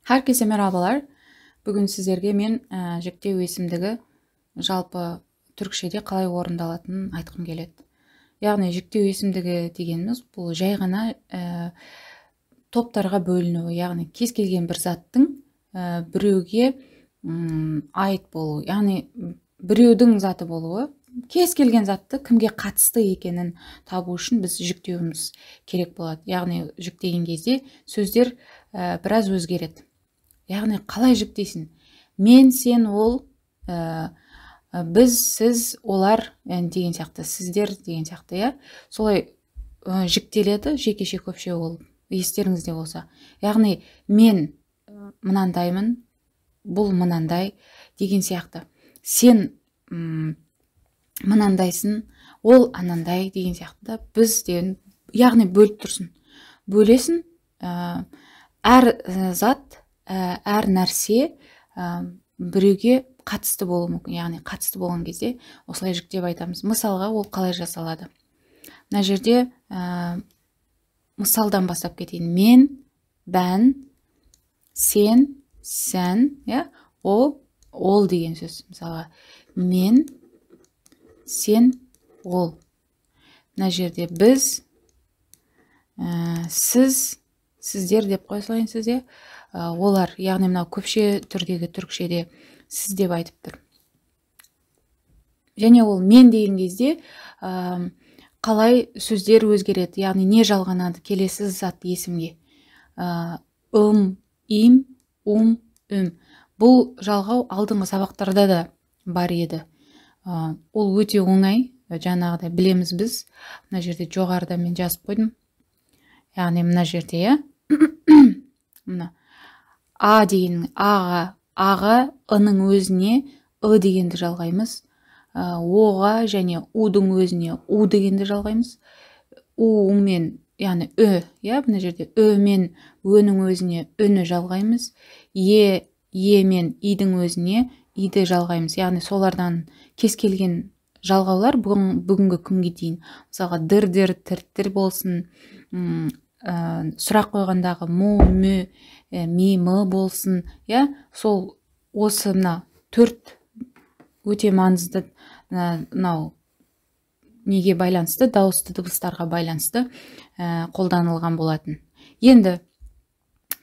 Herkese merhabalar. Бүгін сіздерге мен жіктеу есімдігі жалпы түркішеде қалай орындалатынын айтқым келеді. Яғни жіктеу есімдігі дегеніміз бұл жай ғана топтарға бөлінуі, яғни кез келген бір заттың біреуге айт болуы, яғни біреудің заты болуы, кез келген затты кімге қатысты екенін табу үшін біз жіктеуіміз керек болады. Яғни жіктеген кезде сөздер біраз өзгереді. Яғни қалай жіктейсің? Мен, сен, ол, біз, сіз, олар деген сияқты, сіздер деген сияқты, я? Солай жіктеледі, жекеше көпше ол, естеріңізде болса. Яғни мен мынандаймын, бұл мынандай деген сияқты. Сен мынандайсың, ол анандай деген сияқты. Біз деген, яғни бөліп тұрсын. Бөлесің, әр зат, әр нәрсе біреуге қатысты болуы мүмкін. Яғни қатысты болған кезде осылай жіктеп айтамыз. Мысалға ол қалай жасалады? Мына жерде мысалдан бастап кетейін. Мен, бән, сен, сән, ол деген сөз. Мысалға мен, сен, ол. Мына жерде біз, сіз, сіздер деп қоя салайын сізде. Олар, яғни мынау көпше түрдегі түркшеде сіз деп айтып тұр. Және ол мен деген кезде қалай сөздер өзгереді, яғни не жалғанады келесі зат есімге. Им, үм. Бұл жалғау алдыңғы сабақтарда да бар еді. Ол өте оңай, жаңағыдай білеміз біз. Мына жерде жоғарыда мен жазып қойдым. Яғни мына жерде, мына А деген аға, ының өзіне дегенді жалғаймыз. Оға және удың өзіне у дегенді жалғаймыз. Мен, яғни мына жерде мен өның өзіне үні жалғаймыз. Мен идің өзіне иді жалғаймыз. Яғни солардан кез келген жалғаулар бүгінгі күнге дейін. Мысалға дір, тір болсын, сұрақ қойғандағы мө, ми болсын, сол осы мына төрт өте маңызды неге байланысты, дауысты дыбыстарға байланысты қолданылған болатын. Енді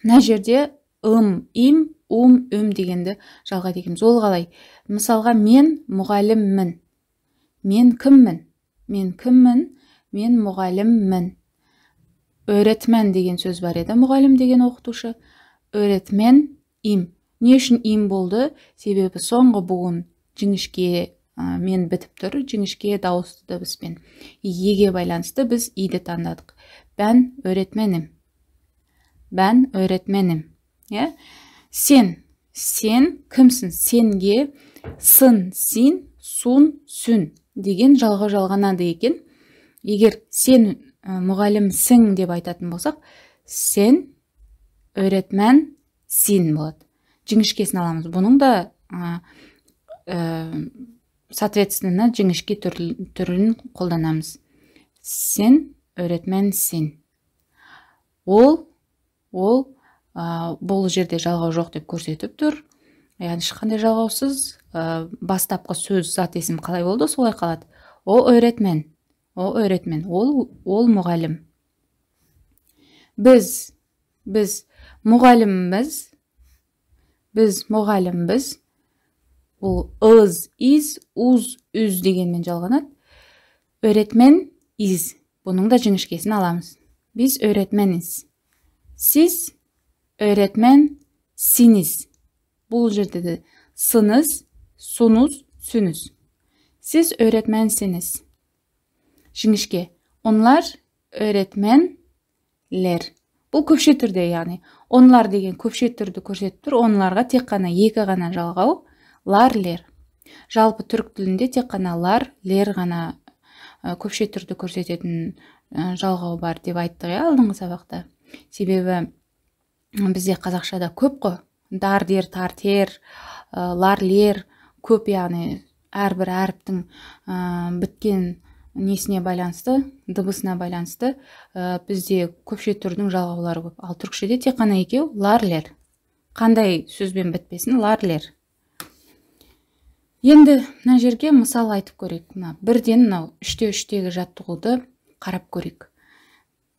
мына жерде им, үм дегенді жалғайды екенбіз. Ол қалай? Мысалға мен мұғаліммін. Мен кіммін? Мен мұғаліммін. Öğretmen деген сөз бар еді, мұғалім деген оқытушы. Öğretmen им. Не үшін им болды? Себебі соңғы буын жіңішке мен бітіп тұр, жіңішке дауысты дыбыспен. Еге байланысты біз иді таңдадық. Ben öğretmenim. Сен кімсің? Сенге сын, син, сун, сүн деген жалға жалғанады екен. Егер сен мұғалімсің деп айтатын болсақ, сен öğretmen син болады. Жіңішкесін аламыз. Бұның да соответственно жіңішке түрін қолданамыз. Сен öğretmen син. Ол бұл жерде жалғау жоқ деп көрсетіп тұр. Яғни ешқандай жалғаусыз, бастапқы сөз зат есім қалай болды, солай қалады. О öğretmen. Ол мұғалім. Біз мұғалімбіз. Бұл ыз, из, уз, үз дегенмен жалғанады. Öğretmen из. Бұның да жіңішкесін аламыз. Біз öğretmeniz. Siz öğretmen siniz. Бұл жерде де сыныз, сунуз, сүніз. Siz öğretmensiniz. Жіңішке. Onlar öğretmenler. Бұл көпше түрде, яғни. Onlar деген көпше түрді көрсетіп тұр. Onларға тек қана екі ғана жалғау. Лар, лер. Жалпы түрік тілінде тек қана лар, лер ғана көпше түрді көрсететін жалғау бар деп айттық, алдыңғы сабақта. Себебі бізде қазақшада көп қой. Дар, дер, тар, тер, лар, лер көп, яғни әрбір әріптің біткен несіне байланысты, дыбысына байланысты бізде көпше түрдің жалғаулары көп. Ал түркшеде тек қана екеу, лар, лер. Қандай сөзбен бітпесін, ларлер. Енді мына жерге мысал айтып көрейік. Бірден мынау 3-3-тегі жаттығуды қарап көрейік.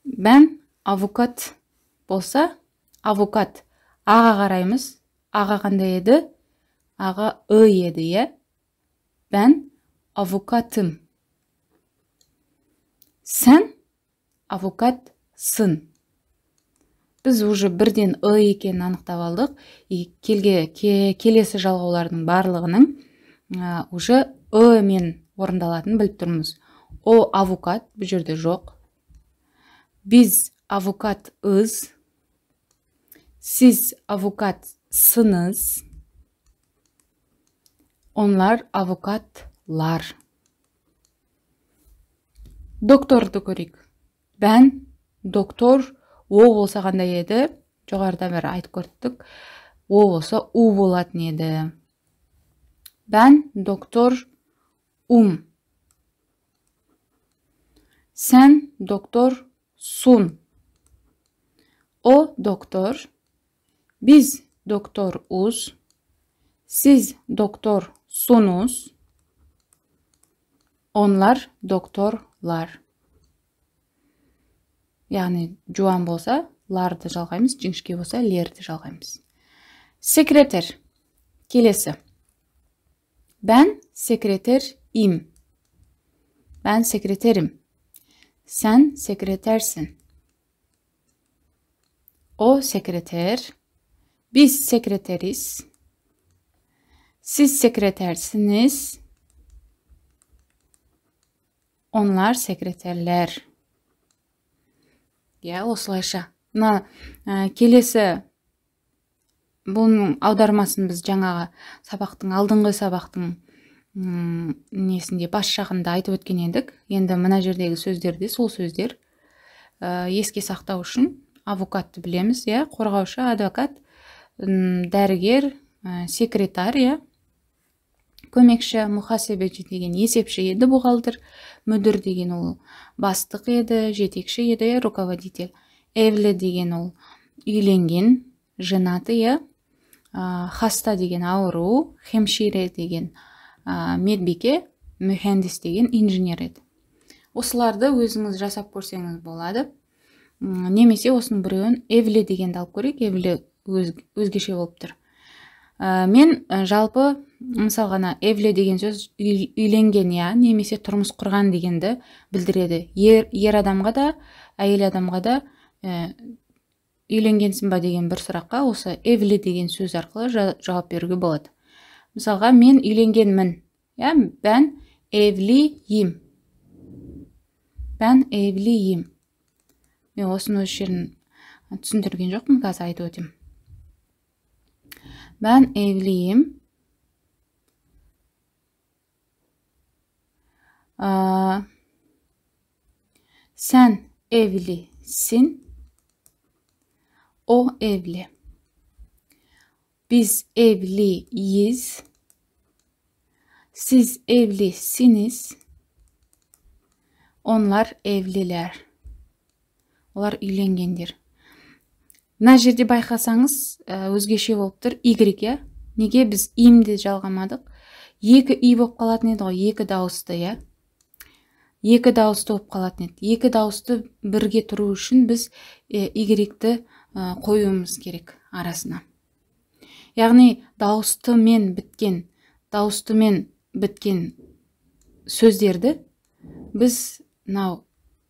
Бән авокат болса, авокат аға қараймыз. Аға қандай еді? Аға еді, е? Бән авокатым. Сән авокатсың. Біз уже бірден екенін анықтап алдық. Келесі жалғаулардың барлығының уже мен орындалатынын біліп тұрмыз. О авокат бұл жерде жоқ. Біз авокатыз. Сіз авокатсыңыз. Onlar авокатлар. Докторды көрейік. Бән доктор о болса қандай еді? Жоғарыда бері айтып көрдік. О болса у болатын еді. Бән доктор Сән доктор сун. О доктор. Biz doktor uz. Siz doktor sunuz. Onlar doktorlar. Яғни жуан болса, ларды жалғаймыз, жіңішке болса, лерді жалғаймыз. Секретер. Келесі. Бән секретер им. Бән секретерім. Сән секретерсің. O sekreter. Biz sekreteriz. Siz sekretersiniz. Onlar sekreterler. Осылайша. Келесі бұның аудармасын біз жаңағы алдыңғы сабақтың несінде бас жағында айтып өткен едік. Енді мына жердегі сөздерде сол сөздер. Еске сақтау үшін авокатты білеміз, қорғаушы, адвокат, дәрігер, секретарь, көмекші, мұхасебечі деген есепші еді, бухгалтер, мүдір деген ол бастық еді, жетекші еді, руководитель. Евлі деген ол үйленген, женаты, хаста деген ауру, хемшире деген медбике, mühendis деген инженер еді. Осыларды өзіңіз жасап көрсеңіз болады. Немесе осының біреуін евлі дегенді алып көрейік. Евлі өзгеше болып тұр. Мен жалпы мысалғана евлі деген сөз үйленген, немесе тұрмыс құрған дегенді білдіреді. Ер адамға да, әйел адамға да үйленгенсің ба деген бір сұраққа осы евлі деген сөз арқылы жауап беруге болады. Мысалға, мен үйленгенмін. Бән евлiyim. Бән евлiyim. Мен осыны өз жерін түсіндірген жоқпын, қазір айтып өтем. Бән евлiyim. Sen evlisin. O evli. Biz evliyiz. Siz evlisiniz. Onlar evliler. Олар үйленгендер. Мына жерде байқасаңыз, өзгеше болып тұр. Y, неге біз имді жалғамадық? Екі и болып қалатын еді ғой, екі дауысты, Екі дауысты болып қалатын еді. Екі дауысты бірге тұру үшін біз Y-ті қоюымыз керек арасына. Яғни дауыстымен біткен сөздерді біз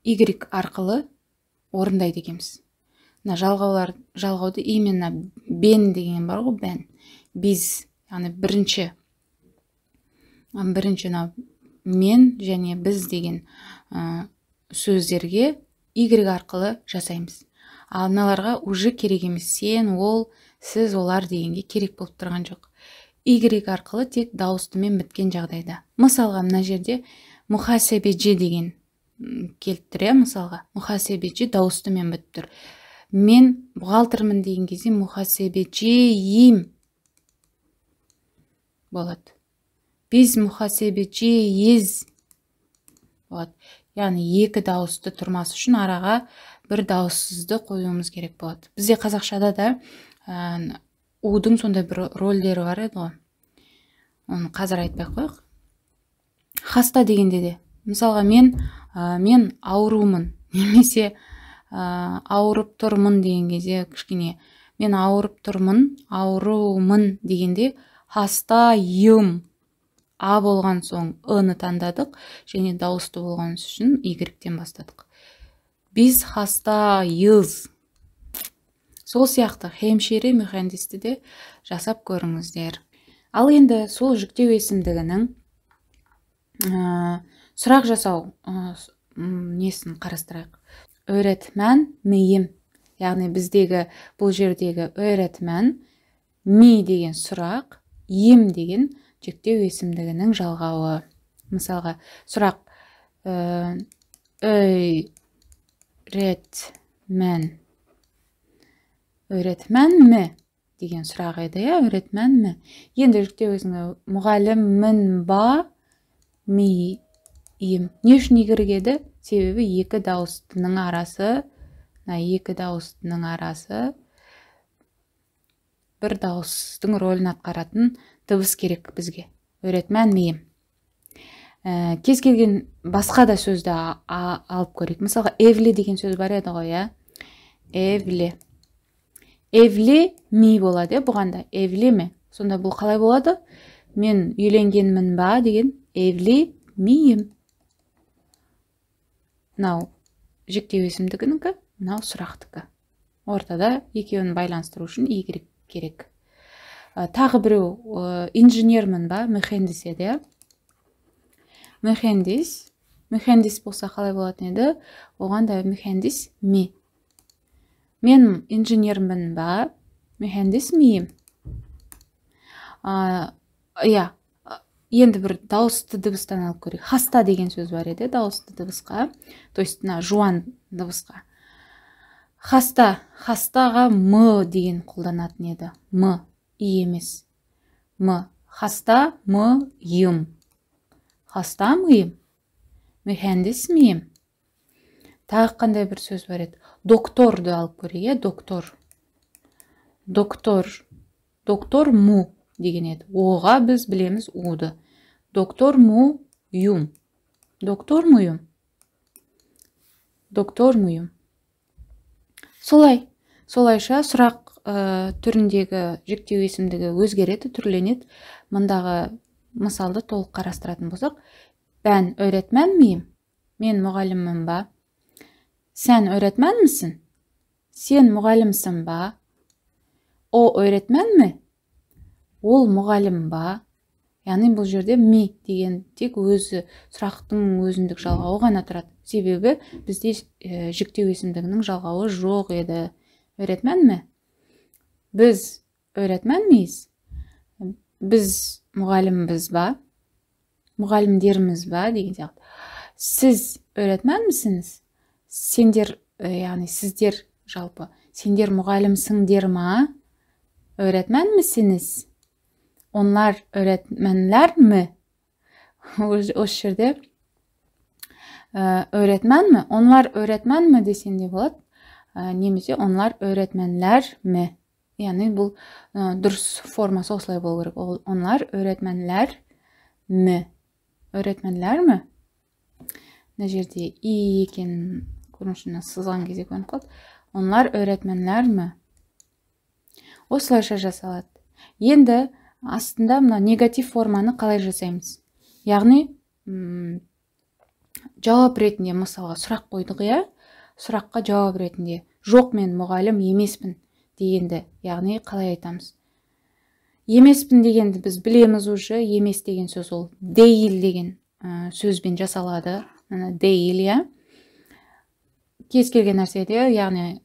Y арқылы орындайды екенбіз. Жалғауды именно бен деген бар ғой, бән. Біз, яғни бірінші мен және біз деген сөздерге Y арқылы жасаймыз. Ал мыналарға уже керек емес. Сен, ол, сіз, олар дегенге керек болып тұрған жоқ. Y арқылы тек дауыстымен біткен жағдайда. Мысалға, мына жерде мұхасебечі деген келіп тұр, мысалға. Мұхасебечі дауыстымен бітіп тұр. Мен бухгалтермін деген кезде мұхасебечiyim болады. Біз мұхасебечиyiz болады. Яғни екі дауысты тұрмас үшін араға бір дауыссызды қоюымыз керек болады. Бізде қазақшада да удың сондай бір рөлдері бар еді ғой. Оны қазір айтпай қояйық. Хаста дегенде де, мысалға мен аурумын, немесе ауырып тұрмын деген кезде кішкене мен ауырып тұрмын, аурумын дегенде хастайым а болған соң ы-ны таңдадық, және дауысты болған үшін y-тен бастадық. Біз хастайыз. Сол сияқты хемшире mühendisті де жасап көріңіздер. Ал енді сол жүктеу есімдігінің сұрақ жасау несін қарастырайық. Öğretmen miyim? Яғни біздегі бұл жердегі öğretmen ми деген сұрақ, им деген жүктеу есімдігінің жалғауы. Мысалға, сұрақ öğretmen mi деген сұрақ еді, öğretmen mi? Енді жүктеу есімдігі мұғаліммін ба, миім. Не үшін егергеді? Себебі екі дауыстының арасы бір дауыстың рөлін атқаратын дыбыс керек бізге. Öğretmen miyim? Кез келген басқа да сөзді алып көрейік. Мысалға, evli деген сөз бар еді ғой, ja? Evli. Evli mi болады, бұған да evli mi? Сонда бұл қалай болады? Мен үйленгенмін ба деген evli miyim? Мынау жүктеу есімдігінікі, мынау сұрақтікі. Ортада екеуін байланыстыру үшін y керек. Тағы біреу инженермін ба, mühendis еді. Mühendis болса қалай болатын еді? Оған да mühendis mi. Мен инженермін ба, mühendis miyim? Енді бір дауысты дыбыстан алып көрейік. Хаста деген сөз бар еді, дауысты дыбысқа, то есть жуан дыбысқа. Хастаға м деген қолданатын еді. М, и емес. М. Хаста мıyım? Хаста мıyım? Mühendis miyim? Тағы қандай бір сөз бар еді? Докторды алып көрейік, доктор. Доктор му деген еді. Оға біз білеміз уды. Доктор мuyum? Доктор мuyum? Солайша сұрақ түріндегі жүктеу есімдігі өзгереді, түрленеді. Мұндағы мысалды толық қарастыратын болсақ, ben öğretmen miyim? Мен мұғаліммін ба? Sen öğretmen misin? Sen мұғалімсің ба? O öğretmen mi? Ол мұғалім ба? Яғни бұл жерде ми деген тек өзі сұрақтың өзіндік жалғауы ғана тұрады. Себебі бізде жүктеу есімдігінің жалғауы жоқ еді. Öğretmen mi? Біз öğretmen miyiz? Біз мұғалімбіз ба? Мұғалімдерміз ба? Деген сияқты. Сіз öğretmen misiniz? Сендер, яғни сіздер жалпы, сендер мұғалімсіңдер ма? Öğretmen misiniz? Onlar öğretmenler mi? O жерде öğretmen mi? Onlar öğretmen mi десең де болады. Немесе onlar öğretmenler mi? Яғни бұл дұрыс формасы осылай болу керек. Onlar öğretmenler mi? Öğretmenler mi? Мына жерде и екен көрінішіне сызған кезде көрініп қалды. Onlar öğretmenler mi? Осылайша жасалады. Енді астында мына негатив форманы қалай жасаймыз? Яғни жауап ретінде мысалға сұрақ қойдық, я? Сұраққа жауап ретінде жоқ, мен мұғалім емеспін дегенді, яғни қалай айтамыз? Емеспін дегенді біз білеміз уже, емес деген сөз ол değil деген сөзбен жасалады. Değil, я? Кез келген нәрседе, яғни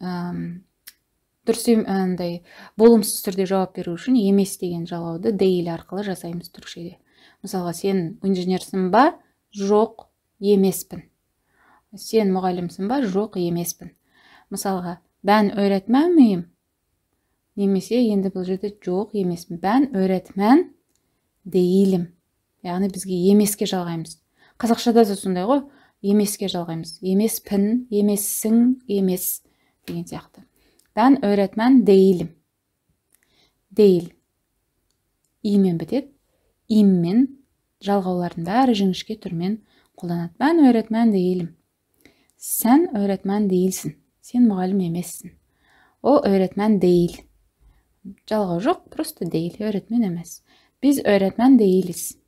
болымсыз түрде жауап беру үшін емес деген жалғауды değil арқылы жасаймыз түркшеде. Мысалға, сен инженерсің ба? Жоқ, емеспін. Сен мұғалімсің ба? Жоқ, емеспін. Мысалға, ben öğretmen miyim? Немесе енді бұл жерде жоқ, емеспін. Ben öğretmen değilim. Яғни бізге емеске жалғаймыз. Қазақшада да сондай ғой, емеске жалғаймыз. Емеспін, емессің, емес деген сияқты. Ben öğretmen değilim. Değil. İмен бітеді. Иммен жалғаулардың бәрі жіңішке түрмен қолданады. Ben öğretmen değilim. Sen öğretmen değilsin. Sen мұғалім емессің. O öğretmen değil. Жалғау жоқ, просто değil. Öğretmen емес. Biz öğretmen değiliz.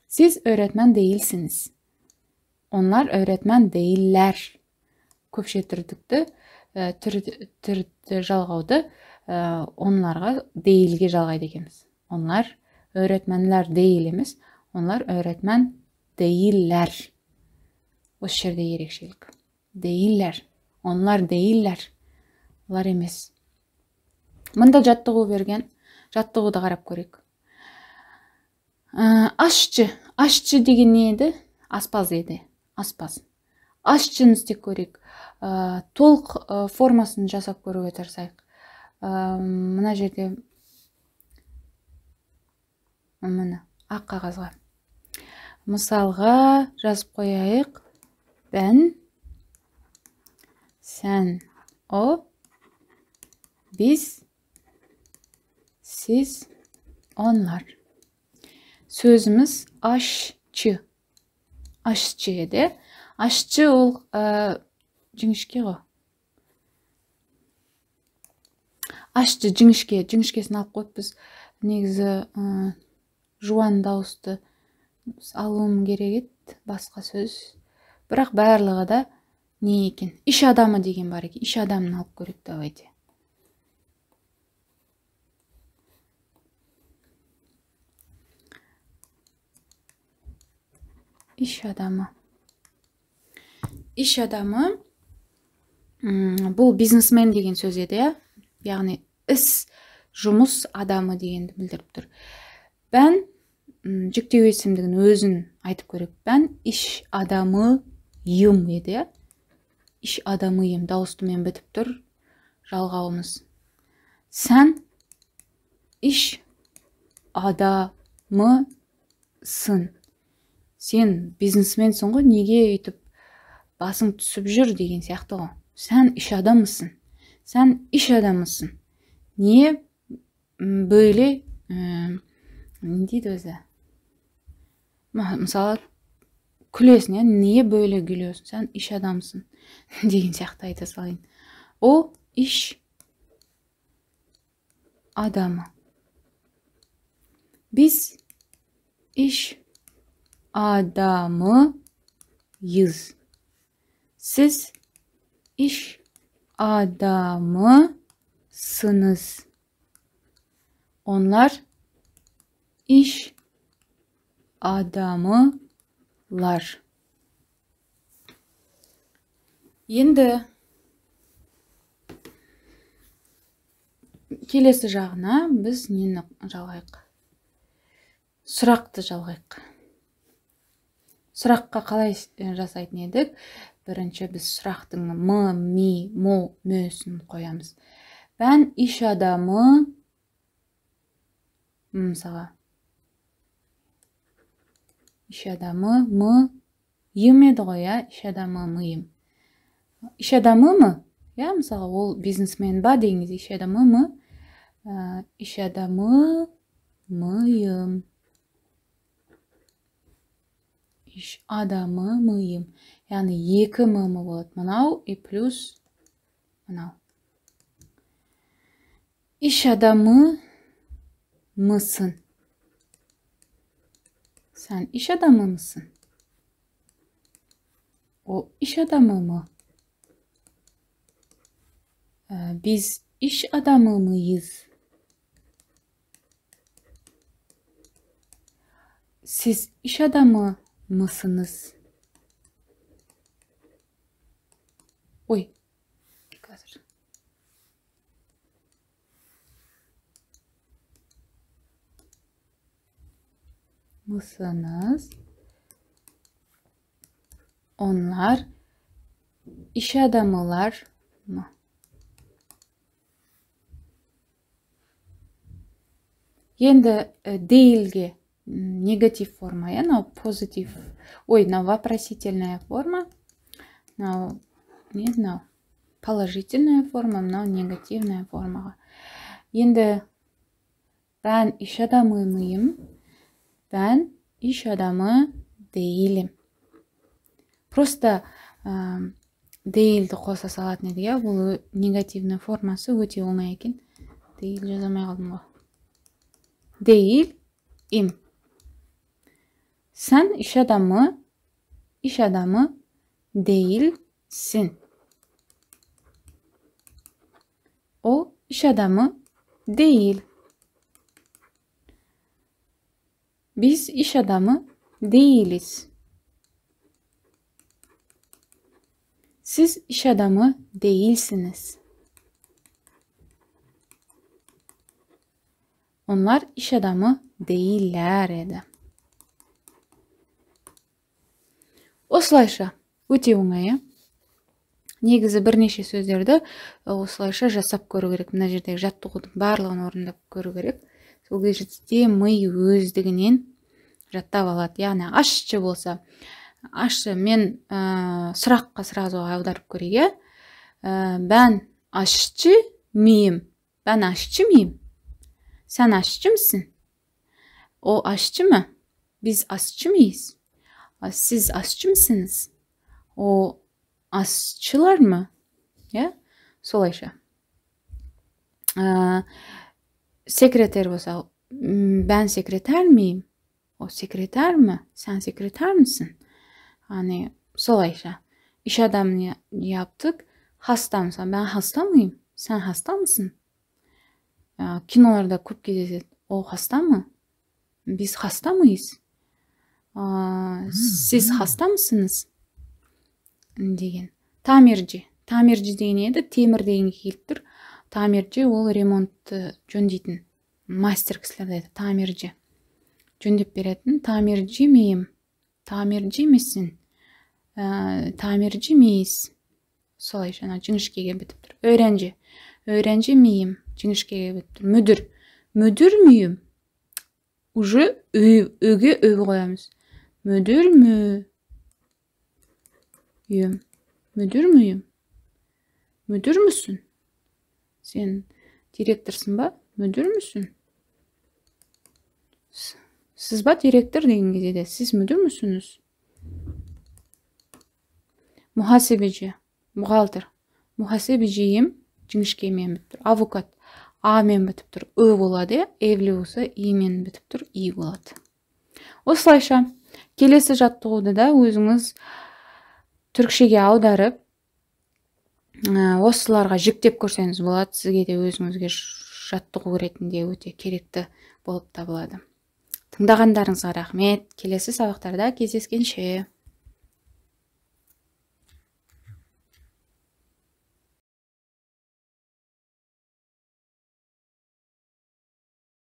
Siz öğretmen değilsiniz. Onlar öğretmen değiller. Көпше түрдікті түрді жалғауды onlarga değilге жалғайды екенбіз. Onlar öğretmenler değil емес. Onlar öğretmen değiller. Осы жерде ерекшелік. Değiller. Onlar değiller. Олар емес. Мында жаттығу берген. Жаттығуды қарап көрейік. Aşçı. Aşçı деген не еді? Аспаз еді. Аспаз. Aşçыны істеп көрейік. Толық формасын жасап көруге тырысайық. Мына жерде міне ақ қағазға. Мысалға жазып қояйық. Ben, sen, o, biz, siz, onlar. Sözümüz aşçı. Aşçı еді. Aşçı ол жіңішке ғой. Aşçı жіңішкесін алып қойып біз негізі жуан дауысты алуым керек еді, басқа сөз. Бірақ барлығы да не екен? İş adamı деген бар екен. İş adamын алып көрейік, давайте. İş adamı. İş adamı бұл бизнесмен деген сөз еді, я? Яғни іс, жұмыс адамы дегенді білдіріп тұр. Ben жүктеу есімдігін өзін айтып көрейік. Ben iş adamıyım еді, я? İş adamıyım дауыстымен бітіп тұр жалғауымыз. Sen iş adamысың. Сен бизнесменсің ғой, неге өйтіп басың түсіп жүр деген сияқты ғой. Sen iş adamısın. Sen iş adamısın. Niye böyle ne дейді өзі? Мысалы күлесің, ya? Niye böyle gülüyorsun? Sen iş adamısın деген сияқты айта салайын. O iş adamı. Biz iş adamıyız. Siz iş adamısınız. Onlar iş adamılar. Енді келесі жағына біз нені жалғайық? Сұрақты жалғайық. Сұраққа қалай жасайтын едік? Бірінші біз сұрақтың мы, ми, мо, мөсін қоямыз. Ben iş adamı, мысалы, iş adamı мыйым еді ғой, я? İş adamı мыйым. İş adamı mı? Ya, мысалы, ол бизнесмен ба деңіз, iş adamı mı? İş adamı мыйым. İş adamı mıyım? Yani екі мымы болады. Мынау и плюс мынау. İş adamı mısın? Sen iş adamı mısın? O iş adamı mı? Biz iş adamı mıyız? Siz iş adamı mısınız? Oy. Қазір. Mısınız? Onlar iş adamılar mı? Енді değilге негатив форма, я, мынау позитив. Ой, мынау вопросительная форма. Мынау не, мынау положительная форма, мынау негативная формаға. Енді Ben iş adamı mıyım? Ben iş adamı değilim. Просто değildi қоса салатын едік, иә. Бұл негативный формасы өте оңай екен. Değil жазамай қалдым ғой. Değilim. Sen iş adamı değilsin. O iş adamı değil. Biz iş adamı değiliz. Siz iş adamı değilsiniz. Onlar iş adamı değiller еді. Осылайша, өте оңай. Негізі бірнеше сөздерді осылайша жасап көру керек. Мына жердегі жаттығудың барлығын орындап көру керек. Сол кезде ми өздігінен жаттап алады. Яғни ашшы болса, ашшы, мен сұраққа сразу аударып көрейік. Ben aşçı mıyım? Ben aşçı mıyım? Sen aşçı mısın? O aşçı mı? Biz aşçı mıyız? Siz aşçı mısınız? O aşçılar mı? Ya, солайша. Sekreter olsa, ben sekreter miyim? O sekreter mi? Sen sekreter misin? Hani солайша. İş adamını yaptık. Hasta mısın? Ben hasta mıyım? Sen hasta mısın? Kinolarda көп кездеседі. O hasta mı? Biz hasta mıyız? Siz hasta mısınız? Деген. Тамирчи. Тамирчи деген еді, темір дегенге келіп тұр. Тамирчи ол ремонтты жөндейтін мастер кісілер дейді. Тамирчи. Жөндеп беретін. Тамирчи miyim? Тамирчи misin? Тамирчи miyiz? Солайша жіңішкеге бітіп тұр. Öğrenci. Öğrenci miyim? Жіңішкеге бітіп тұр. Müdür. Müdür müyüm? Уже öge қоямыз. Müdür müyüm? Müdür müyüm? Müdür müsün? Sen direktörsün ba? Müdür müsün? Siz ba direktör деген кезде de siz müdür müsünüz? Muhasebeci, buhalter. Muhasebeciyim, жіңішкемен бітіп тұр. Avukat, A-мен бітіп тұр. Ö болады, evli болса, I-мен бітіп тұр, I болады. Осылайша, келесі жаттығуды да өзіңіз түркшеге аударып, осыларға жіктеп көрсеңіз болады. Сізге де өзіңізге жаттығу ретінде өте керекті болып табылады. Тыңдағандарыңызға рахмет. Келесі сабақтарда кездескенше.